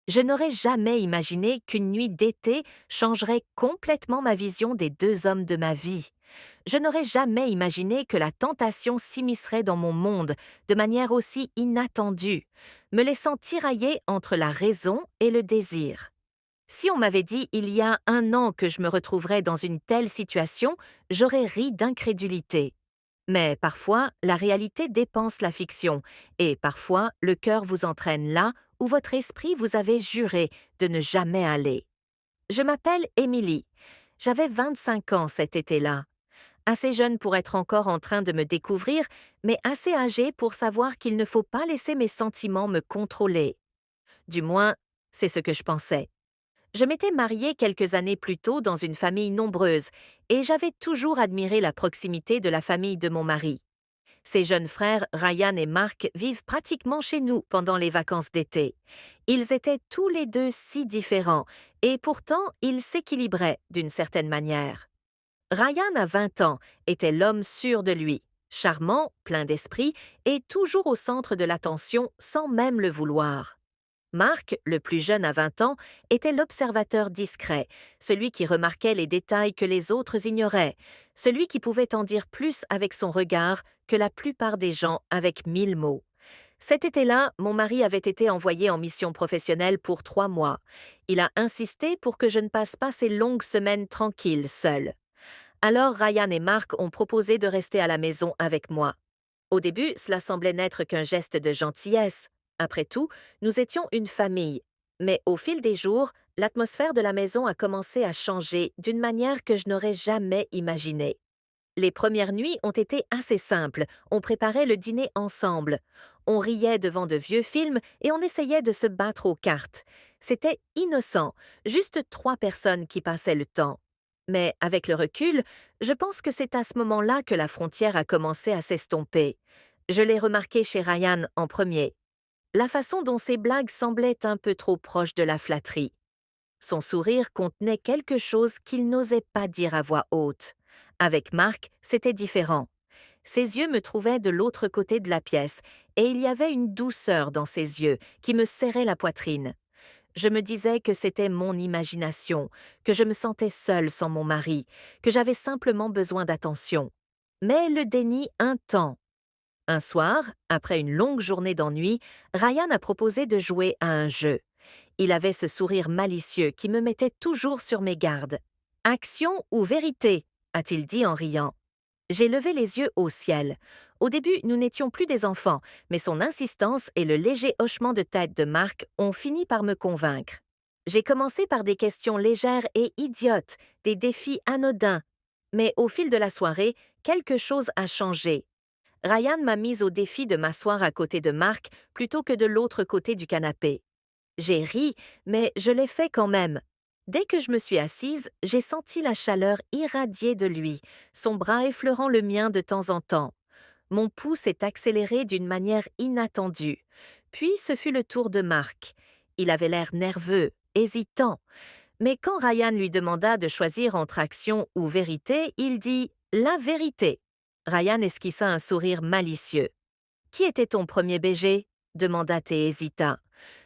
Je n'aurais jamais imaginé qu'une nuit d'été changerait complètement ma vision des deux hommes de ma vie. Je n'aurais jamais imaginé que la tentation s'immiscerait dans mon monde de manière aussi inattendue, me laissant tirailler entre la raison et le désir. Si on m'avait dit il y a un an que je me retrouverais dans une telle situation, j'aurais ri d'incrédulité. Mais parfois, la réalité dépense la fiction, et parfois, le cœur vous entraîne là où votre esprit vous avait juré de ne jamais aller. Je m'appelle Émilie. J'avais 25 ans cet été-là. Assez jeune pour être encore en train de me découvrir, mais assez âgée pour savoir qu'il ne faut pas laisser mes sentiments me contrôler. Du moins, c'est ce que je pensais. Je m'étais mariée quelques années plus tôt dans une famille nombreuse, et j'avais toujours admiré la proximité de la famille de mon mari. Ses jeunes frères, Ryan et Mark, vivent pratiquement chez nous pendant les vacances d'été. Ils étaient tous les deux si différents, et pourtant ils s'équilibraient d'une certaine manière. Ryan, à 20 ans, était l'homme sûr de lui, charmant, plein d'esprit, et toujours au centre de l'attention sans même le vouloir. Mark, le plus jeune à 20 ans, était l'observateur discret, celui qui remarquait les détails que les autres ignoraient, celui qui pouvait en dire plus avec son regard que la plupart des gens avec 1000 mots. Cet été-là, mon mari avait été envoyé en mission professionnelle pour 3 mois. Il a insisté pour que je ne passe pas ces longues semaines tranquilles seule. Alors Ryan et Mark ont proposé de rester à la maison avec moi. Au début, cela semblait n'être qu'un geste de gentillesse. Après tout, nous étions une famille. Mais au fil des jours, l'atmosphère de la maison a commencé à changer d'une manière que je n'aurais jamais imaginée. Les premières nuits ont été assez simples. On préparait le dîner ensemble. On riait devant de vieux films et on essayait de se battre aux cartes. C'était innocent, juste 3 personnes qui passaient le temps. Mais avec le recul, je pense que c'est à ce moment-là que la frontière a commencé à s'estomper. Je l'ai remarqué chez Ryan en premier. La façon dont ses blagues semblaient un peu trop proches de la flatterie. Son sourire contenait quelque chose qu'il n'osait pas dire à voix haute. Avec Marc, c'était différent. Ses yeux me trouvaient de l'autre côté de la pièce, et il y avait une douceur dans ses yeux qui me serrait la poitrine. Je me disais que c'était mon imagination, que je me sentais seule sans mon mari, que j'avais simplement besoin d'attention. Mais le déni un temps. Un soir, après une longue journée d'ennui, Ryan a proposé de jouer à un jeu. Il avait ce sourire malicieux qui me mettait toujours sur mes gardes. Action ou vérité, a-t-il dit en riant. J'ai levé les yeux au ciel. Au début, nous n'étions plus des enfants, mais son insistance et le léger hochement de tête de Marc ont fini par me convaincre. J'ai commencé par des questions légères et idiotes, des défis anodins. Mais au fil de la soirée, quelque chose a changé. Ryan m'a mise au défi de m'asseoir à côté de Marc plutôt que de l'autre côté du canapé. J'ai ri, mais je l'ai fait quand même. Dès que je me suis assise, j'ai senti la chaleur irradier de lui, son bras effleurant le mien de temps en temps. Mon pouls s'est accéléré d'une manière inattendue. Puis ce fut le tour de Marc. Il avait l'air nerveux, hésitant. Mais quand Ryan lui demanda de choisir entre action ou vérité, il dit « la vérité ». Ryan esquissa un sourire malicieux. « Qui était ton premier BG ?» demanda-t-il et hésita.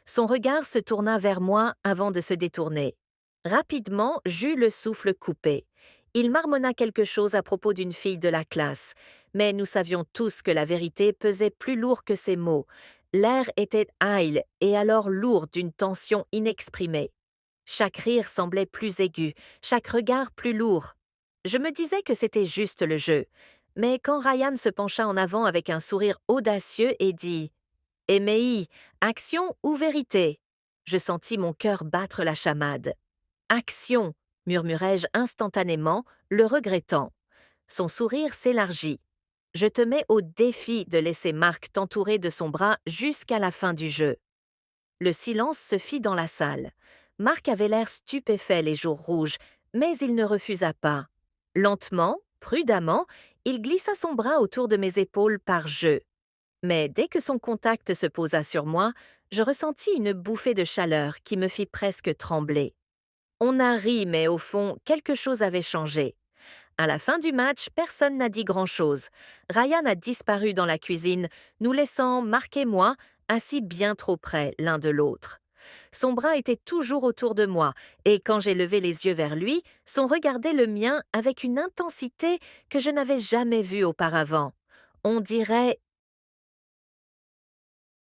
Son regard se tourna vers moi avant de se détourner. Rapidement, j'eus le souffle coupé. Il marmonna quelque chose à propos d'une fille de la classe, mais nous savions tous que la vérité pesait plus lourd que ces mots. L'air était hâle et alors lourd d'une tension inexprimée. Chaque rire semblait plus aigu, chaque regard plus lourd. Je me disais que c'était juste le jeu, mais quand Ryan se pencha en avant avec un sourire audacieux et dit « Émei, action ou vérité ?» Je sentis mon cœur battre la chamade. « Action !» murmurai-je instantanément, le regrettant. Son sourire s'élargit. « Je te mets au défi de laisser Marc t'entourer de son bras jusqu'à la fin du jeu. » Le silence se fit dans la salle. Marc avait l'air stupéfait les jours rouges, mais il ne refusa pas. Lentement, prudemment, il glissa son bras autour de mes épaules par jeu. Mais dès que son contact se posa sur moi, je ressentis une bouffée de chaleur qui me fit presque trembler. On a ri, mais au fond, quelque chose avait changé. À la fin du match, personne n'a dit grand-chose. Ryan a disparu dans la cuisine, nous laissant Marc et moi assis bien trop près l'un de l'autre. Son bras était toujours autour de moi, et quand j'ai levé les yeux vers lui, son regardait le mien avec une intensité que je n'avais jamais vue auparavant. On dirait